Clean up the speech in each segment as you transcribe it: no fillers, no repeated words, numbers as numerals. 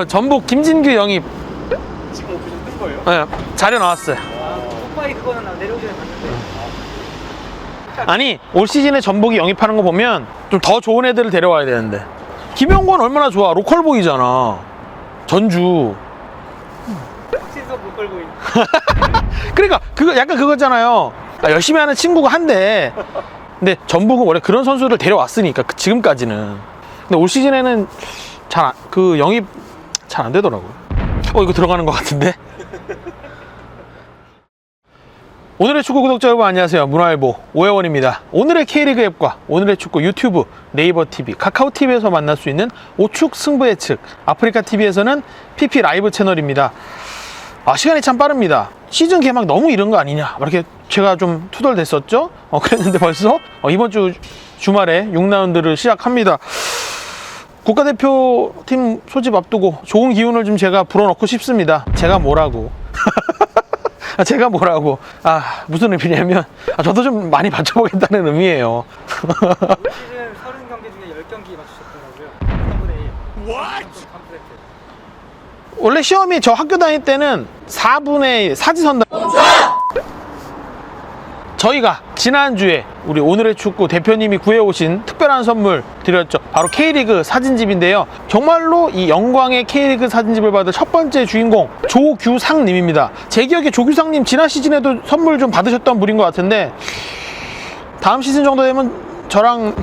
전북 김진규 영입. 지금 오피셜 뜬 거예요? 네, 자료 나왔어요. 오빠이 그거는 내려오기 전에 봤는데. 아니, 올 시즌에 전북이 영입하는 거 보면 좀 더 좋은 애들을 데려와야 되는데. 김영권 얼마나 좋아. 로컬보이잖아. 전주. 확신성 못 걸고 있는. 그러니까 그거 약간 그거잖아요. 열심히 하는 친구가 한데, 근데 전북은 원래 그런 선수를 데려왔으니까 지금까지는. 근데 올 시즌에는 그 영입 잘 안 되더라고요. 이거 들어가는 것 같은데. 오늘의 축구 구독자 여러분 안녕하세요. 문화일보 오해원입니다. 오늘의 K리그 앱과 오늘의 축구 유튜브, 네이버 TV, 카카오 TV에서 만날 수 있는 오축 승부 예측, 아프리카 TV에서는 PP 라이브 채널입니다. 시간이 참 빠릅니다. 시즌 개막 너무 이른 거 아니냐 이렇게 제가 좀 투덜댔었죠. 그랬는데 벌써 이번 주 주말에 6라운드를 시작합니다. 국가대표팀 소집 앞두고 좋은 기운을 좀 제가 불어넣고 싶습니다. 제가 뭐라고 제가 뭐라고 무슨 의미냐면 저도 좀 많이 맞춰보겠다는 의미예요. 시즌 30경기 중에 10경기 맞추셨더라고요. 3분의 1. What? 원래 시험이 저 학교 다닐 때는 4분의 1 사지선다. 저희가 지난주에 우리 오늘의 축구 대표님이 구해오신 특별한 선물 드렸죠. 바로 K리그 사진집인데요. 정말로 이 영광의 K리그 사진집을 받을 첫 번째 주인공 조규상님입니다. 제 기억에 조규상님 지난 시즌에도 선물 좀 받으셨던 분인 것 같은데 다음 시즌 정도 되면 저랑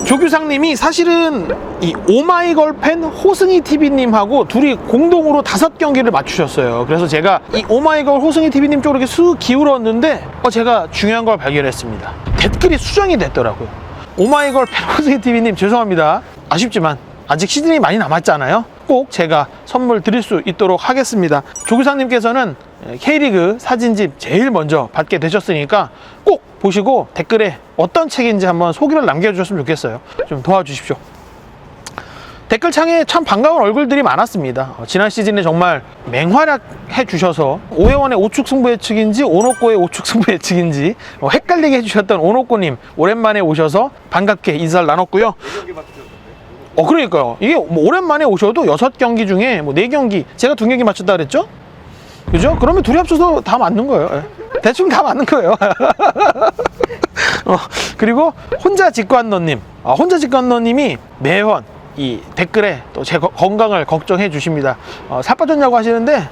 조규상님이 사실은 이 오마이걸 팬 호승이 TV님하고 둘이 공동으로 5경기를 맞추셨어요. 그래서 제가 이 오마이걸 호승이 TV님 쪽으로 이렇게 쑥 기울었는데 제가 중요한 걸 발견했습니다. 댓글이 수정이 됐더라고요. 오마이걸 팬 호승이 TV님 죄송합니다. 아쉽지만 아직 시즌이 많이 남았잖아요. 꼭 제가 선물 드릴 수 있도록 하겠습니다. 조규상님께서는 K리그 사진집 제일 먼저 받게 되셨으니까 꼭 보시고 댓글에 어떤 책인지 한번 소개를 남겨주셨으면 좋겠어요. 좀 도와주십시오. 댓글창에 참 반가운 얼굴들이 많았습니다. 지난 시즌에 정말 맹활약해 주셔서 오해원의 오축 승부 예측인지 오노꼬의 오축 승부 예측인지 헷갈리게 해주셨던 오노꼬님 오랜만에 오셔서 반갑게 인사를 나눴고요. 4경기 맞추셨는데? 그러니까요. 이게 뭐 오랜만에 오셔도 6경기 중에 뭐 4경기 제가 2경기 맞췄다 그랬죠? 그죠? 그러면 둘이 합쳐서 다 맞는 거예요. 대충 다 맞는 거예요. 그리고 혼자 직관너님, 혼자 직관너님이 매번 이 댓글에 또 제 건강을 걱정해 주십니다. 살 빠졌냐고 하시는데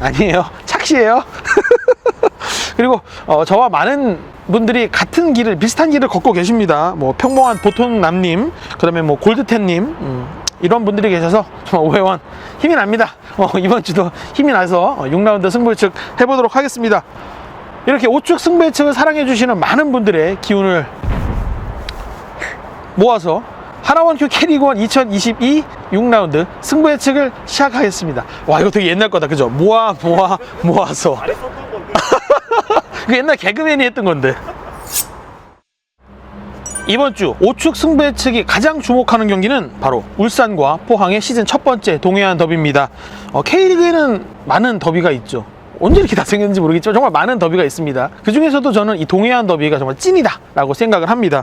아니에요. 착시예요. 그리고 저와 많은 분들이 같은 길을 비슷한 길을 걷고 계십니다. 뭐 평범한 보통남님, 그다음에 뭐 골드텐님 이런 분들이 계셔서 정말 오해원 힘이 납니다. 이번 주도 힘이 나서 6라운드 승부 예측 해보도록 하겠습니다. 이렇게 오축 승부 예측을 사랑해 주시는 많은 분들의 기운을 모아서 하나원큐 K리그1 2022 6라운드 승부 예측을 시작하겠습니다. 와, 이거 되게 옛날 거다, 그죠? 모아서. 안 했었던 건데. 그 옛날 개그맨이 했던 건데. 이번 주 오축 승부 예측이 가장 주목하는 경기는 바로 울산과 포항의 시즌 첫 번째 동해안 더비입니다. K리그에는 많은 더비가 있죠. 언제 이렇게 다 생겼는지 모르겠지만 정말 많은 더비가 있습니다. 그 중에서도 저는 이 동해안 더비가 정말 찐이다 라고 생각을 합니다.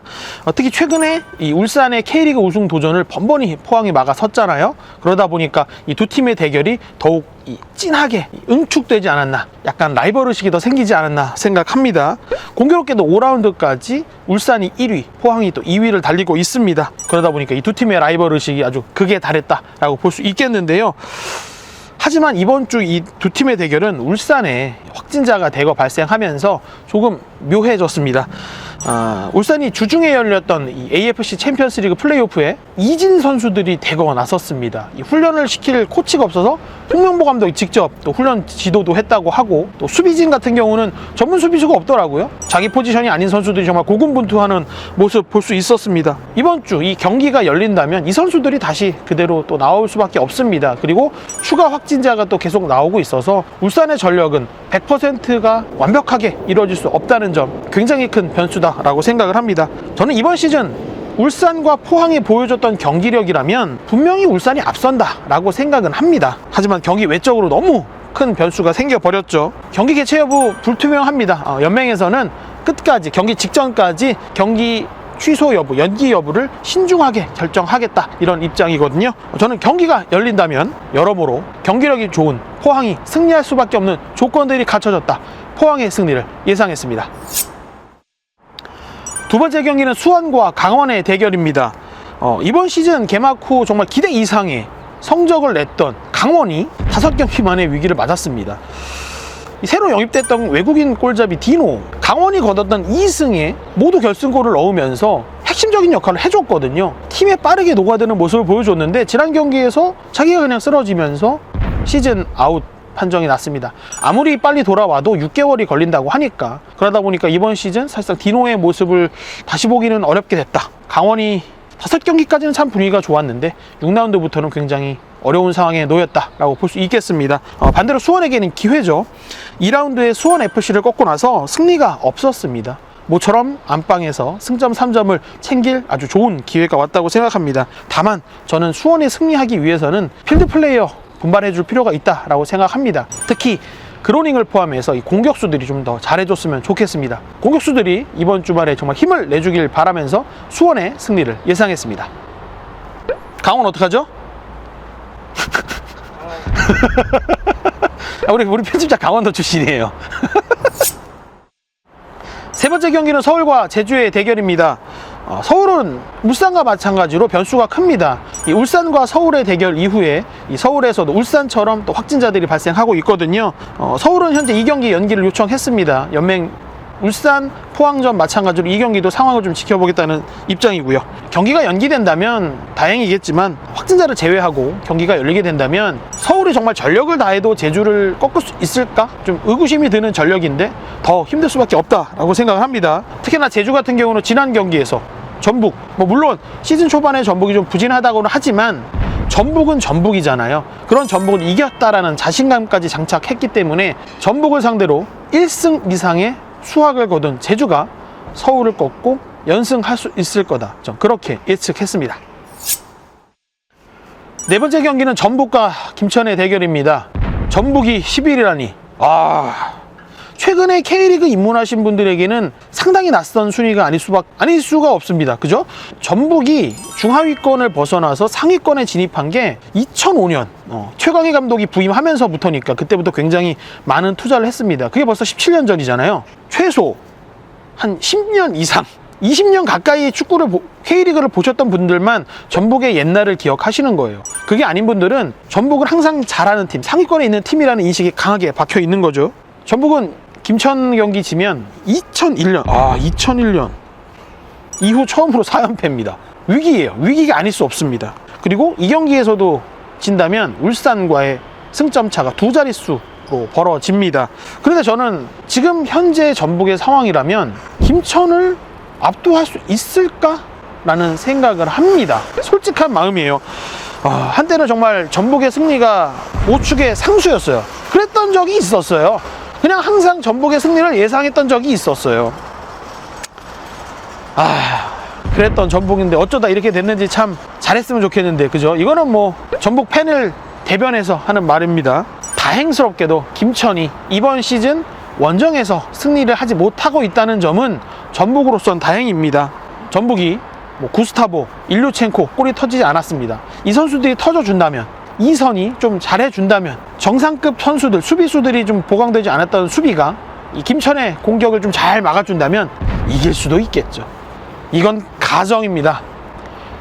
특히 최근에 이 울산의 K리그 우승 도전을 번번이 포항이 막아섰잖아요. 그러다 보니까 이 두 팀의 대결이 더욱 찐하게 응축되지 않았나, 약간 라이벌의식이 더 생기지 않았나 생각합니다. 공교롭게도 5라운드까지 울산이 1위, 포항이 또 2위를 달리고 있습니다. 그러다 보니까 이 두 팀의 라이벌의식이 아주 극에 달했다라고 볼 수 있겠는데요. 하지만 이번 주 이 두 팀의 대결은 울산에 확진자가 대거 발생하면서 조금 묘해졌습니다. 울산이 주중에 열렸던 이 AFC 챔피언스리그 플레이오프에 이진 선수들이 대거 나섰습니다. 이 훈련을 시킬 코치가 없어서 홍명보 감독이 직접 또 훈련 지도도 했다고 하고, 또 수비진 같은 경우는 전문 수비수가 없더라고요. 자기 포지션이 아닌 선수들이 정말 고군분투하는 모습 볼 수 있었습니다. 이번 주 이 경기가 열린다면 이 선수들이 다시 그대로 또 나올 수밖에 없습니다. 그리고 추가 확진자가 또 계속 나오고 있어서 울산의 전력은 100%가 완벽하게 이루어질 수 없다는 점 굉장히 큰 변수다라고 생각을 합니다. 저는 이번 시즌 울산과 포항이 보여줬던 경기력이라면 분명히 울산이 앞선다라고 생각은 합니다. 하지만 경기 외적으로 너무 큰 변수가 생겨버렸죠. 경기 개최 여부 불투명합니다. 연맹에서는 끝까지, 경기 직전까지 경기 취소 여부, 연기 여부를 신중하게 결정하겠다, 이런 입장이거든요. 저는 경기가 열린다면 여러모로 경기력이 좋은 포항이 승리할 수밖에 없는 조건들이 갖춰졌다, 포항의 승리를 예상했습니다. 두 번째 경기는 수원과 강원의 대결입니다. 이번 시즌 개막 후 정말 기대 이상의 성적을 냈던 강원이 5경기 만에 위기를 맞았습니다. 새로 영입됐던 외국인 골잡이 디노, 강원이 거뒀던 2승에 모두 결승골을 넣으면서 핵심적인 역할을 해줬거든요. 팀에 빠르게 녹아드는 모습을 보여줬는데 지난 경기에서 자기가 그냥 쓰러지면서 시즌 아웃 판정이 났습니다. 아무리 빨리 돌아와도 6개월이 걸린다고 하니까, 그러다 보니까 이번 시즌 사실상 디노의 모습을 다시 보기는 어렵게 됐다. 강원이 5경기까지는 참 분위기가 좋았는데 6라운드부터는 굉장히 어려운 상황에 놓였다라고 볼 수 있겠습니다. 반대로 수원에게는 기회죠. 2라운드에 수원FC를 꺾고 나서 승리가 없었습니다. 모처럼 안방에서 승점 3점을 챙길 아주 좋은 기회가 왔다고 생각합니다. 다만 저는 수원이 승리하기 위해서는 필드 플레이어 분발해 줄 필요가 있다라고 생각합니다. 특히 그로닝을 포함해서 이 공격수들이 좀 더 잘해줬으면 좋겠습니다. 공격수들이 이번 주말에 정말 힘을 내주길 바라면서 수원의 승리를 예상했습니다. 강원 어떡하죠? 우리 편집자 강원도 출신이에요. 세 번째 경기는 서울과 제주의 대결입니다. 서울은 울산과 마찬가지로 변수가 큽니다. 이 울산과 서울의 대결 이후에 이 서울에서도 울산처럼 또 확진자들이 발생하고 있거든요. 서울은 현재 2경기 연기를 요청했습니다. 연맹 울산 포항전 마찬가지로 이 경기도 상황을 좀 지켜보겠다는 입장이고요. 경기가 연기된다면 다행이겠지만 확진자를 제외하고 경기가 열리게 된다면 서울이 정말 전력을 다해도 제주를 꺾을 수 있을까? 좀 의구심이 드는 전력인데 더 힘들 수밖에 없다라고 생각을 합니다. 특히나 제주 같은 경우는 지난 경기에서 전북, 물론 시즌 초반에 전북이 좀 부진하다고는 하지만 전북은 전북이잖아요. 그런 전북을 이겼다라는 자신감까지 장착했기 때문에 전북을 상대로 1승 이상의 수확을 거둔 제주가 서울을 꺾고 연승할 수 있을 거다, 전 그렇게 예측했습니다. 네 번째 경기는 전북과 김천의 대결입니다. 전북이 11위라니, 최근에 K리그 입문하신 분들에게는 상당히 낯선 순위가 아닐 수가 없습니다. 그죠? 전북이 중하위권을 벗어나서 상위권에 진입한 게 2005년 최강희 감독이 부임하면서부터니까, 그때부터 굉장히 많은 투자를 했습니다. 그게 벌써 17년 전이잖아요. 최소 한 10년 이상, 20년 가까이 축구를 K리그를 보셨던 분들만 전북의 옛날을 기억하시는 거예요. 그게 아닌 분들은 전북은 항상 잘하는 팀, 상위권에 있는 팀이라는 인식이 강하게 박혀 있는 거죠. 전북은 김천 경기 지면 2001년 이후 처음으로 4연패입니다. 위기예요. 위기가 아닐 수 없습니다. 그리고 이 경기에서도 진다면 울산과의 승점 차가 2자릿수로 벌어집니다. 그런데 저는 지금 현재 전북의 상황이라면 김천을 압도할 수 있을까라는 생각을 합니다. 솔직한 마음이에요. 한때는 정말 전북의 승리가 우측의 상수였어요. 그랬던 적이 있었어요. 그냥 항상 전북의 승리를 예상했던 적이 있었어요. 그랬던 전북인데 어쩌다 이렇게 됐는지 참 잘했으면 좋겠는데, 그죠? 이거는 전북 팬을 대변해서 하는 말입니다. 다행스럽게도 김천이 이번 시즌 원정에서 승리를 하지 못하고 있다는 점은 전북으로선 다행입니다. 전북이 구스타보, 일류첸코 골이 터지지 않았습니다. 이 선수들이 터져준다면, 이 선이 좀 잘해준다면, 정상급 선수들, 수비수들이 좀 보강되지 않았던 수비가 이 김천의 공격을 좀 잘 막아준다면 이길 수도 있겠죠. 이건 가정입니다.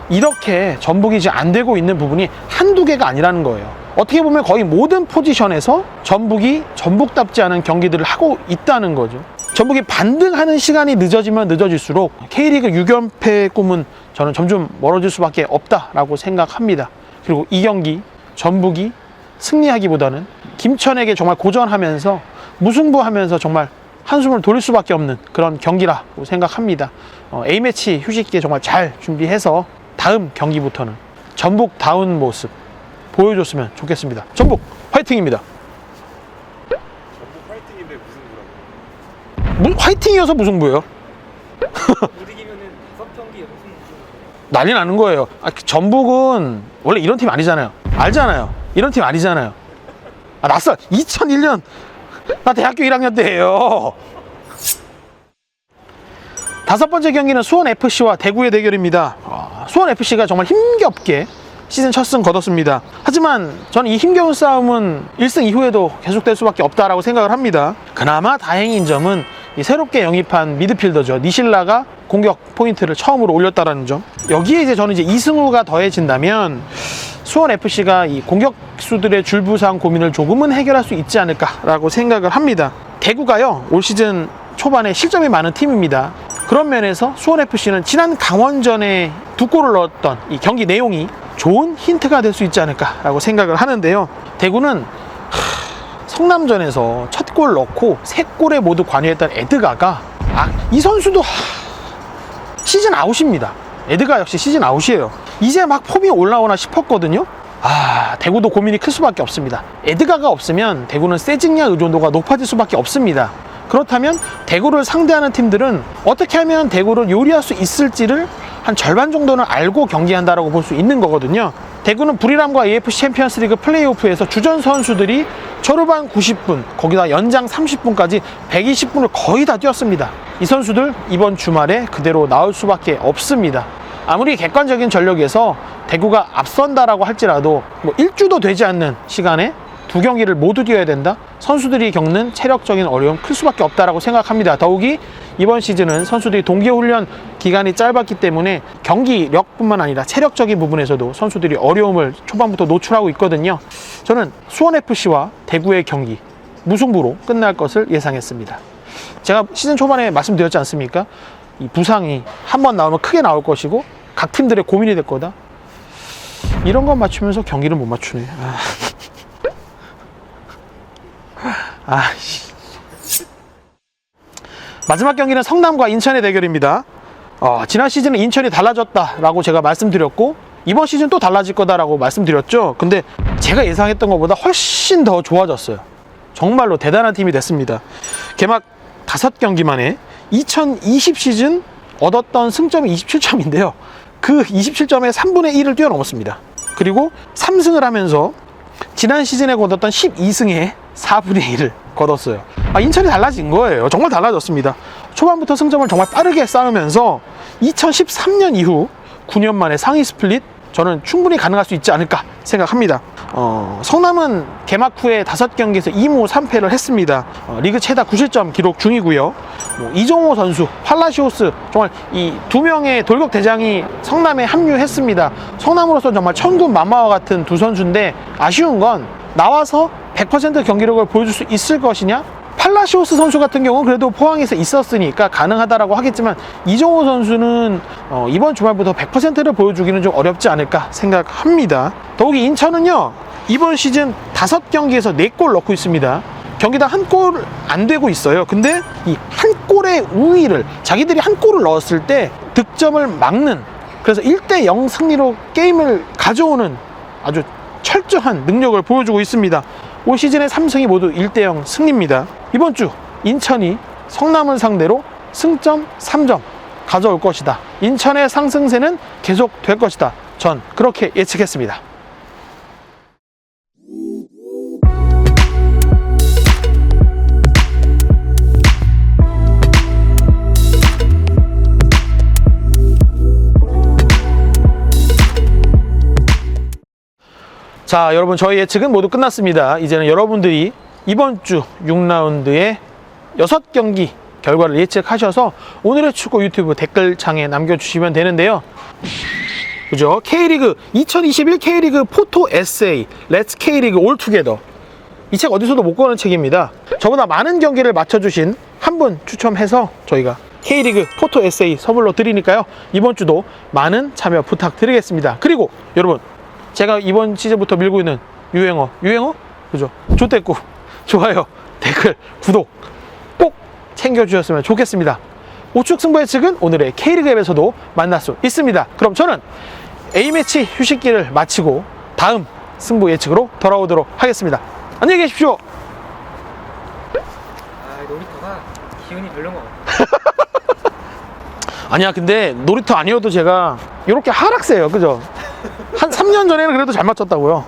이렇게 전북이 이제 안 되고 있는 부분이 한두 개가 아니라는 거예요. 어떻게 보면 거의 모든 포지션에서 전북이 전북답지 않은 경기들을 하고 있다는 거죠. 전북이 반등하는 시간이 늦어지면 늦어질수록 K리그 6연패의 꿈은 저는 점점 멀어질 수밖에 없다라고 생각합니다. 그리고 이 경기 전북이 승리하기보다는 김천에게 정말 고전하면서 무승부하면서 정말 한숨을 돌릴 수밖에 없는 그런 경기라고 생각합니다. A매치 휴식기에 정말 잘 준비해서 다음 경기부터는 전북다운 모습 보여줬으면 좋겠습니다. 전북 화이팅입니다. 전북 화이팅인데 무승부라고. 화이팅이어서 무승부예요? 못 이기면은 5경기 연승 무승부. 난리 나는 거예요. 전북은 원래 이런 팀 아니잖아요. 알잖아요. 이런 팀 아니잖아요. 낯설. 2001년 나 대학교 1학년 때예요. 다섯 번째 경기는 수원FC와 대구의 대결입니다. 수원FC가 정말 힘겹게 시즌 첫 승 거뒀습니다. 하지만 저는 이 힘겨운 싸움은 1승 이후에도 계속될 수밖에 없다라고 생각을 합니다. 그나마 다행인 점은 이 새롭게 영입한 미드필더죠. 니실라가 공격 포인트를 처음으로 올렸다라는 점. 여기에 이제 저는 이제 이승우가 더해진다면 수원FC가 이 공격수들의 줄부상 고민을 조금은 해결할 수 있지 않을까라고 생각을 합니다. 대구가요, 올 시즌 초반에 실점이 많은 팀입니다. 그런 면에서 수원FC는 지난 강원전에 2골을 넣었던 이 경기 내용이 좋은 힌트가 될 수 있지 않을까라고 생각을 하는데요. 대구는 성남전에서 첫 골 넣고 3골에 모두 관여했던 에드가가 이 선수도 시즌 아웃입니다. 에드가 역시 시즌 아웃이에요. 이제 막 폼이 올라오나 싶었거든요. 대구도 고민이 클 수밖에 없습니다. 에드가가 없으면 대구는 세징야 의존도가 높아질 수밖에 없습니다. 그렇다면 대구를 상대하는 팀들은 어떻게 하면 대구를 요리할 수 있을지를 한 절반 정도는 알고 경기한다라고 볼 수 있는 거거든요. 대구는 불이람과 AFC 챔피언스리그 플레이오프에서 주전 선수들이 초르반 90분, 거기다 연장 30분까지 120분을 거의 다 뛰었습니다. 이 선수들 이번 주말에 그대로 나올 수밖에 없습니다. 아무리 객관적인 전력에서 대구가 앞선다라고 할지라도 뭐 1주도 되지 않는 시간에 2경기를 모두 뛰어야 된다? 선수들이 겪는 체력적인 어려움 클 수밖에 없다라고 생각합니다. 더욱이 이번 시즌은 선수들이 동계훈련 기간이 짧았기 때문에 경기력뿐만 아니라 체력적인 부분에서도 선수들이 어려움을 초반부터 노출하고 있거든요. 저는 수원FC와 대구의 경기 무승부로 끝날 것을 예상했습니다. 제가 시즌 초반에 말씀드렸지 않습니까? 이 부상이 한 번 나오면 크게 나올 것이고 각 팀들의 고민이 될 거다. 이런 건 맞추면서 경기를 못 맞추네. 마지막 경기는 성남과 인천의 대결입니다. 지난 시즌은 인천이 달라졌다라고 제가 말씀드렸고 이번 시즌 또 달라질 거다라고 말씀드렸죠. 근데 제가 예상했던 것보다 훨씬 더 좋아졌어요. 정말로 대단한 팀이 됐습니다. 개막 5경기 만에 2020 시즌 얻었던 승점이 27점인데요. 그 27점의 3분의 1을 뛰어넘었습니다. 그리고 3승을 하면서 지난 시즌에 거뒀던 12승의 4분의 1을 거뒀어요. 인천이 달라진 거예요. 정말 달라졌습니다. 초반부터 승점을 정말 빠르게 쌓으면서 2013년 이후 9년 만에 상위 스플릿, 저는 충분히 가능할 수 있지 않을까 생각합니다. 성남은 개막 후에 5경기에서 2무 3패를 했습니다. 리그 최다 9실점 기록 중이고요. 이종호 선수, 팔라시오스, 정말 이 2명의 돌격 대장이 성남에 합류했습니다. 성남으로서 정말 천군 만마와 같은 두 선수인데 아쉬운 건 나와서 100% 경기력을 보여줄 수 있을 것이냐? 팔라시오스 선수 같은 경우는 그래도 포항에서 있었으니까 가능하다라고 하겠지만 이종호 선수는 이번 주말부터 100%를 보여주기는 좀 어렵지 않을까 생각합니다. 더욱이 인천은요, 이번 시즌 5경기에서 4골 넣고 있습니다. 경기당 1골 안 되고 있어요. 근데 이 한 골의 우위를, 자기들이 한 골을 넣었을 때 득점을 막는, 그래서 1대0 승리로 게임을 가져오는 아주 철저한 능력을 보여주고 있습니다. 올 시즌의 3승이 모두 1대0 승리입니다. 이번 주 인천이 성남을 상대로 승점 3점 가져올 것이다. 인천의 상승세는 계속될 것이다. 전 그렇게 예측했습니다. 자, 여러분, 저희 예측은 모두 끝났습니다. 이제는 여러분들이 이번 주 6라운드의 6경기 결과를 예측하셔서 오늘의 축구 유튜브 댓글창에 남겨주시면 되는데요. 그죠? K리그 2021 K리그 포토 에세이 렛츠 K리그 올 투게더, 이 책 어디서도 못 구하는 책입니다. 저보다 많은 경기를 맞춰주신 한 분 추첨해서 저희가 K리그 포토 에세이 선물로 드리니까요, 이번 주도 많은 참여 부탁드리겠습니다. 그리고 여러분, 제가 이번 시즌부터 밀고 있는 유행어 그죠? 좋댓구, 좋아요, 댓글, 구독 꼭 챙겨주셨으면 좋겠습니다. 우측 승부 예측은 오늘의 K리그 앱에서도 만날 수 있습니다. 그럼 저는 A매치 휴식기를 마치고 다음 승부 예측으로 돌아오도록 하겠습니다. 안녕히 계십시오. 놀이터가 기운이 별론 것 같아. 아니야, 근데 놀이터 아니어도 제가 이렇게 하락세요. 그죠? 한 3년 전에는 그래도 잘 맞췄다고요.